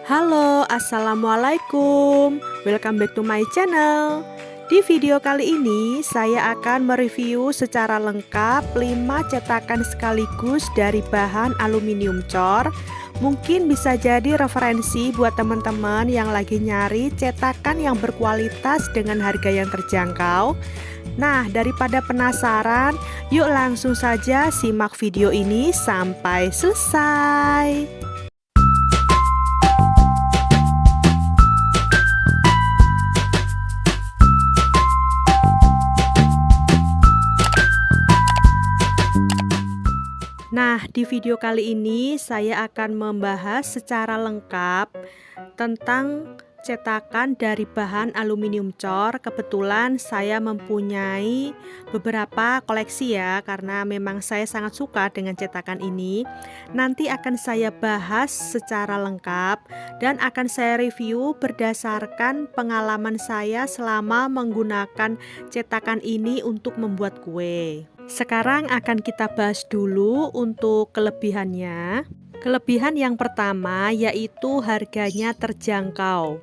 Halo, assalamualaikum. Welcome back to my channel. Di video kali ini saya akan mereview secara lengkap 5 cetakan sekaligus dari bahan aluminium cor. Mungkin bisa jadi referensi buat teman-teman yang lagi nyari cetakan yang berkualitas dengan harga yang terjangkau. Nah, daripada penasaran, yuk langsung saja simak video ini sampai selesai. Nah, di video kali ini saya akan membahas secara lengkap tentang cetakan dari bahan aluminium cor. Kebetulan saya mempunyai beberapa koleksi ya, karena memang saya sangat suka dengan cetakan ini. Nanti akan saya bahas secara lengkap dan akan saya review berdasarkan pengalaman saya selama menggunakan cetakan ini untuk membuat kue. Sekarang akan kita bahas dulu untuk kelebihannya. Kelebihan yang pertama yaitu harganya terjangkau.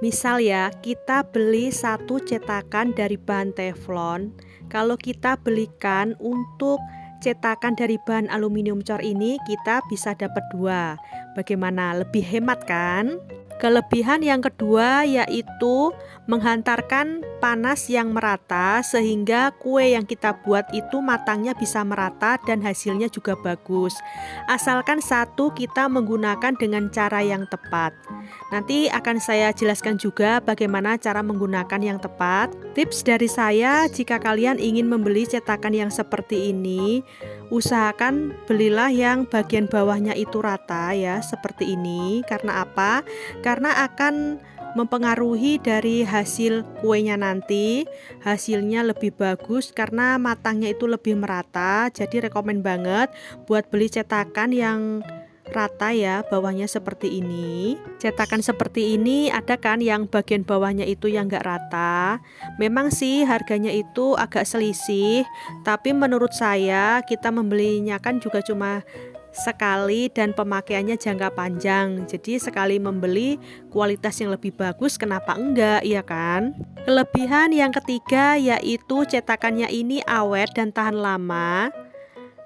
Misal ya, kita beli satu cetakan dari bahan teflon. Kalau kita belikan untuk cetakan dari bahan aluminium cor ini, kita bisa dapat 2. Bagaimana? Lebih hemat kan? Kelebihan yang kedua yaitu menghantarkan panas yang merata sehingga kue yang kita buat itu matangnya bisa merata dan hasilnya juga bagus. Asalkan satu kita menggunakan dengan cara yang tepat. Nanti akan saya jelaskan juga bagaimana cara menggunakan yang tepat. Tips dari saya, jika kalian ingin membeli cetakan yang seperti ini, usahakan belilah yang bagian bawahnya itu rata ya, seperti ini. Karena apa? Karena akan mempengaruhi dari hasil kuenya nanti. Hasilnya lebih bagus karena matangnya itu lebih merata. Jadi rekomen banget buat beli cetakan yang rata ya, bawahnya seperti ini. Cetakan seperti ini ada kan yang bagian bawahnya itu yang enggak rata. Memang sih harganya itu agak selisih, tapi menurut saya kita membelinya kan juga cuma sekali dan pemakaiannya jangka panjang. Jadi sekali membeli kualitas yang lebih bagus, kenapa enggak, iya kan? Kelebihan yang ketiga yaitu cetakannya ini awet dan tahan lama.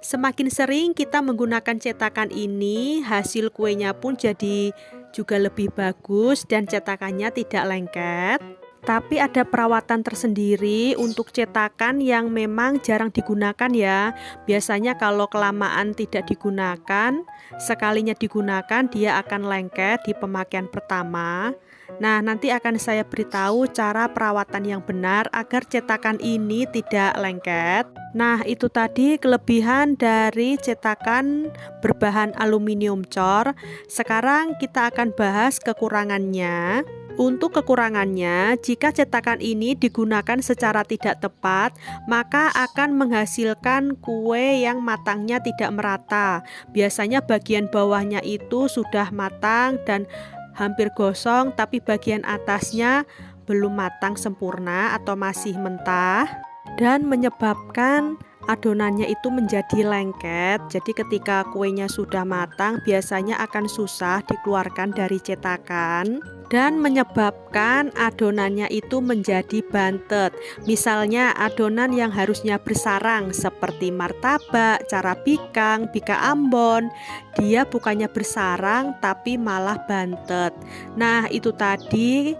Semakin sering kita menggunakan cetakan ini, hasil kuenya pun jadi juga lebih bagus dan cetakannya tidak lengket. Tapi ada perawatan tersendiri untuk cetakan yang memang jarang digunakan ya. Biasanya kalau kelamaan tidak digunakan, sekalinya digunakan dia akan lengket di pemakaian pertama. Nah, nanti akan saya beritahu cara perawatan yang benar agar cetakan ini tidak lengket. Nah, itu tadi kelebihan dari cetakan berbahan aluminium cor. Sekarang kita akan bahas kekurangannya. Untuk kekurangannya, jika cetakan ini digunakan secara tidak tepat, maka akan menghasilkan kue yang matangnya tidak merata. Biasanya bagian bawahnya itu sudah matang dan hampir gosong, tapi bagian atasnya belum matang sempurna atau masih mentah, dan menyebabkan adonannya itu menjadi lengket. Jadi ketika kuenya sudah matang biasanya akan susah dikeluarkan dari cetakan dan menyebabkan adonannya itu menjadi bantet. Misalnya adonan yang harusnya bersarang seperti martabak, carabikang, bika ambon, dia bukannya bersarang tapi malah bantet. Nah, itu tadi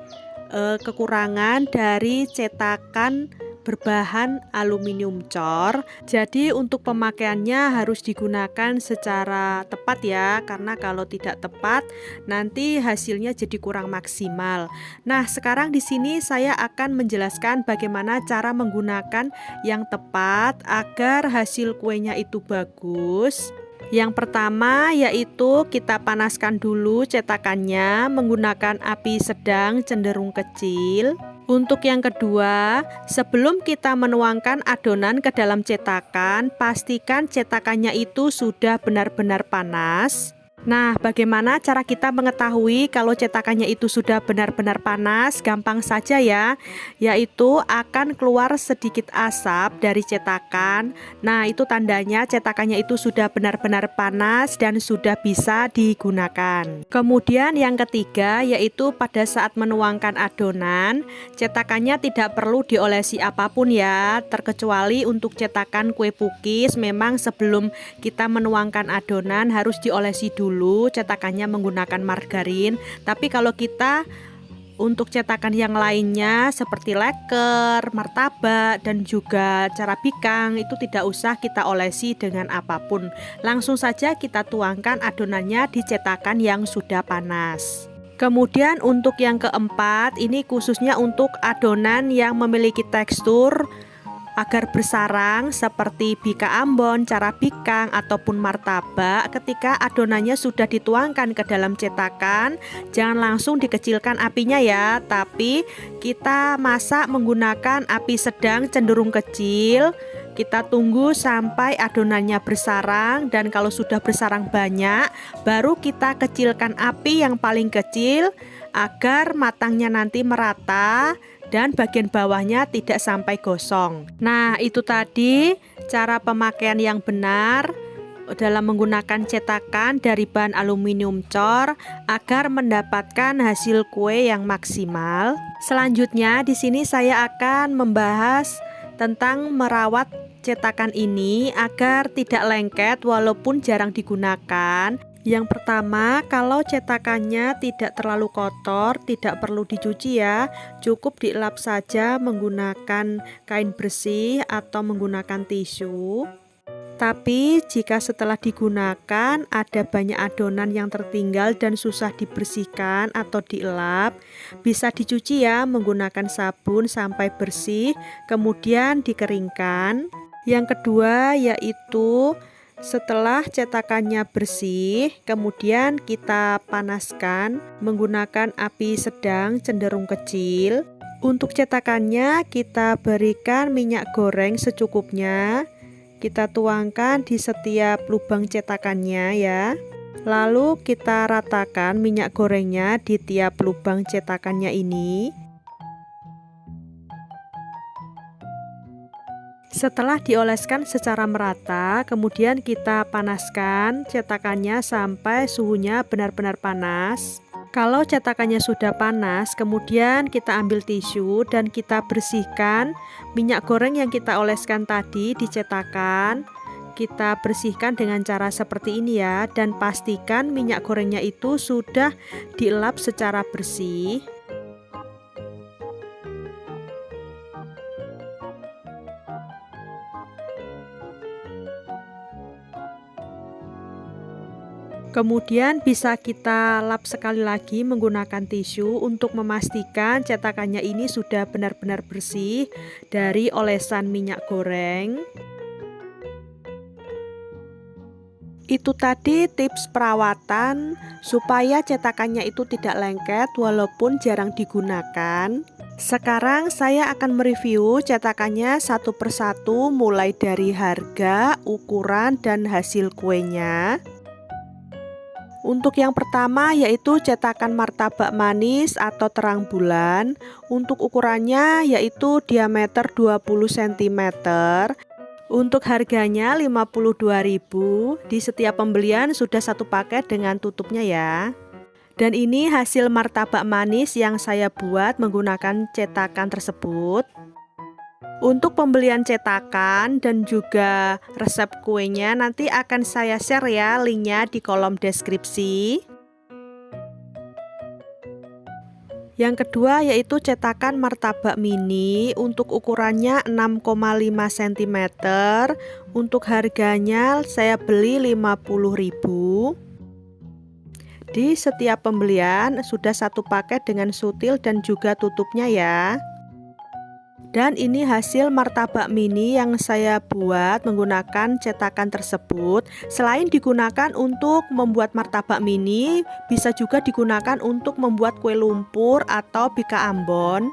kekurangan dari cetakan berbahan aluminium cor. Jadi untuk pemakaiannya harus digunakan secara tepat ya, karena kalau tidak tepat nanti hasilnya jadi kurang maksimal. Nah, sekarang di sini saya akan menjelaskan bagaimana cara menggunakan yang tepat agar hasil kuenya itu bagus. Yang pertama yaitu kita panaskan dulu cetakannya menggunakan api sedang cenderung kecil. Untuk yang kedua, sebelum kita menuangkan adonan ke dalam cetakan, pastikan cetakannya itu sudah benar-benar panas. Nah, bagaimana cara kita mengetahui kalau cetakannya itu sudah benar-benar panas? Gampang saja ya, yaitu akan keluar sedikit asap dari cetakan. Nah, itu tandanya cetakannya itu sudah benar-benar panas dan sudah bisa digunakan. Kemudian yang ketiga, yaitu pada saat menuangkan adonan, cetakannya tidak perlu diolesi apapun ya, terkecuali untuk cetakan kue pukis. Memang sebelum kita menuangkan adonan harus diolesi dulu cetakannya menggunakan margarin. Tapi kalau kita untuk cetakan yang lainnya seperti leker, martabak, dan juga carabikang itu tidak usah kita olesi dengan apapun. Langsung saja kita tuangkan adonannya di cetakan yang sudah panas. Kemudian untuk yang keempat, ini khususnya untuk adonan yang memiliki tekstur agar bersarang seperti bika ambon, carabikang, ataupun martabak. Ketika adonannya sudah dituangkan ke dalam cetakan, jangan langsung dikecilkan apinya ya, tapi kita masak menggunakan api sedang cenderung kecil. Kita tunggu sampai adonannya bersarang, dan kalau sudah bersarang banyak, baru kita kecilkan api yang paling kecil agar matangnya nanti merata dan bagian bawahnya tidak sampai gosong. Nah, itu tadi cara pemakaian yang benar dalam menggunakan cetakan dari bahan aluminium cor agar mendapatkan hasil kue yang maksimal. Selanjutnya di sini saya akan membahas tentang merawat cetakan ini agar tidak lengket walaupun jarang digunakan. Yang pertama, kalau cetakannya tidak terlalu kotor, tidak perlu dicuci ya, cukup dielap saja menggunakan kain bersih atau menggunakan tisu. Tapi jika setelah digunakan ada banyak adonan yang tertinggal dan susah dibersihkan atau dielap, bisa dicuci ya menggunakan sabun sampai bersih, kemudian dikeringkan. Yang kedua yaitu setelah cetakannya bersih, kemudian kita panaskan menggunakan api sedang cenderung kecil. Untuk cetakannya kita berikan minyak goreng secukupnya. Kita tuangkan di setiap lubang cetakannya ya. Lalu kita ratakan minyak gorengnya di tiap lubang cetakannya ini. Setelah dioleskan secara merata, kemudian kita panaskan cetakannya sampai suhunya benar-benar panas. Kalau cetakannya sudah panas, kemudian kita ambil tisu dan kita bersihkan minyak goreng yang kita oleskan tadi di cetakan. Kita bersihkan dengan cara seperti ini ya, dan pastikan minyak gorengnya itu sudah dielap secara bersih. Kemudian bisa kita lap sekali lagi menggunakan tisu untuk memastikan cetakannya ini sudah benar-benar bersih dari olesan minyak goreng. Itu tadi tips perawatan supaya cetakannya itu tidak lengket walaupun jarang digunakan. Sekarang saya akan mereview cetakannya satu persatu mulai dari harga, ukuran, dan hasil kuenya. Untuk yang pertama yaitu cetakan martabak manis atau terang bulan. Untuk ukurannya yaitu diameter 20 cm. Untuk harganya 52.000. Di setiap pembelian sudah satu paket dengan tutupnya ya. Dan ini hasil martabak manis yang saya buat menggunakan cetakan tersebut. Untuk pembelian cetakan dan juga resep kuenya nanti akan saya share ya linknya di kolom deskripsi. Yang kedua yaitu cetakan martabak mini. Untuk ukurannya 6,5 cm. Untuk harganya saya beli 50.000. Di setiap pembelian sudah satu paket dengan sutil dan juga tutupnya ya. Dan ini hasil martabak mini yang saya buat menggunakan cetakan tersebut. Selain digunakan untuk membuat martabak mini, bisa juga digunakan untuk membuat kue lumpur atau bika ambon.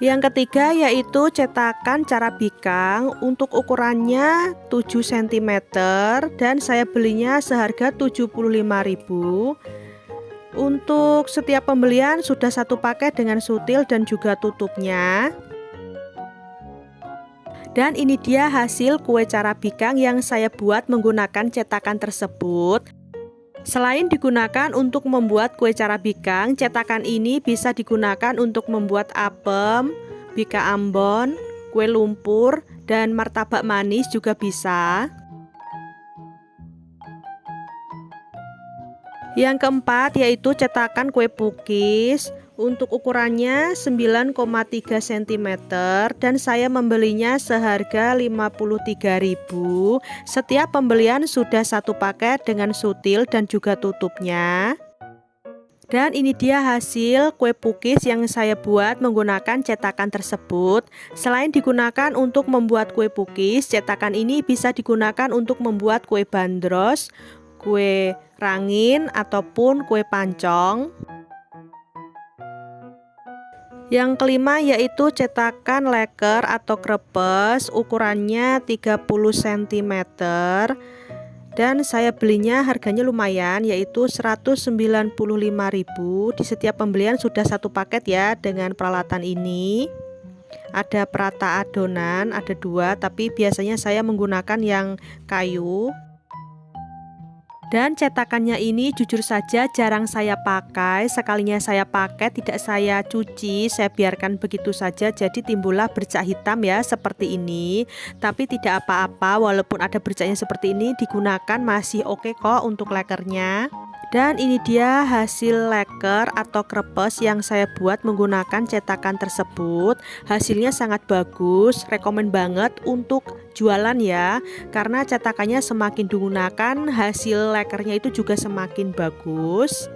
Yang ketiga yaitu cetakan carabikang, untuk ukurannya 7 cm dan saya belinya seharga 75.000. Untuk setiap pembelian sudah satu paket dengan sutil dan juga tutupnya. Dan ini dia hasil kue carabikang yang saya buat menggunakan cetakan tersebut. Selain digunakan untuk membuat kue carabikang, cetakan ini bisa digunakan untuk membuat apem, bika ambon, kue lumpur, dan martabak manis juga bisa. Yang keempat yaitu cetakan kue pukis. Untuk ukurannya 9,3 cm dan saya membelinya seharga 53.000. Setiap pembelian sudah satu paket dengan sutil dan juga tutupnya. Dan ini dia hasil kue pukis yang saya buat menggunakan cetakan tersebut. Selain digunakan untuk membuat kue pukis, cetakan ini bisa digunakan untuk membuat kue bandros, kue rangin, ataupun kue pancong. Yang kelima yaitu cetakan leker atau krepes, ukurannya 30 cm dan saya belinya harganya lumayan yaitu 195.000. Di setiap pembelian sudah satu paket ya dengan peralatan ini. Ada perata adonan, ada dua, tapi biasanya saya menggunakan yang kayu. Dan cetakannya ini jujur saja jarang saya pakai. Sekalinya saya pakai tidak saya cuci, saya biarkan begitu saja, jadi timbullah bercak hitam ya seperti ini. Tapi tidak apa-apa, walaupun ada bercaknya seperti ini, digunakan masih oke kok untuk lekernya. Dan ini dia hasil leker atau krepes yang saya buat menggunakan cetakan tersebut. Hasilnya sangat bagus, rekomen banget untuk jualan ya. Karena cetakannya semakin digunakan, hasil lekernya itu juga semakin bagus.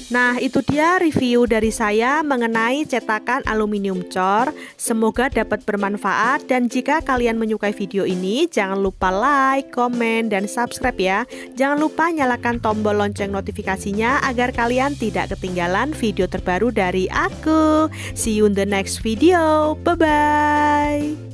Nah, itu dia review dari saya mengenai cetakan aluminium cor. Semoga dapat bermanfaat dan jika kalian menyukai video ini, jangan lupa like, komen, dan subscribe ya. Jangan lupa nyalakan tombol lonceng notifikasinya agar kalian tidak ketinggalan video terbaru dari aku. See you in the next video. Bye-bye.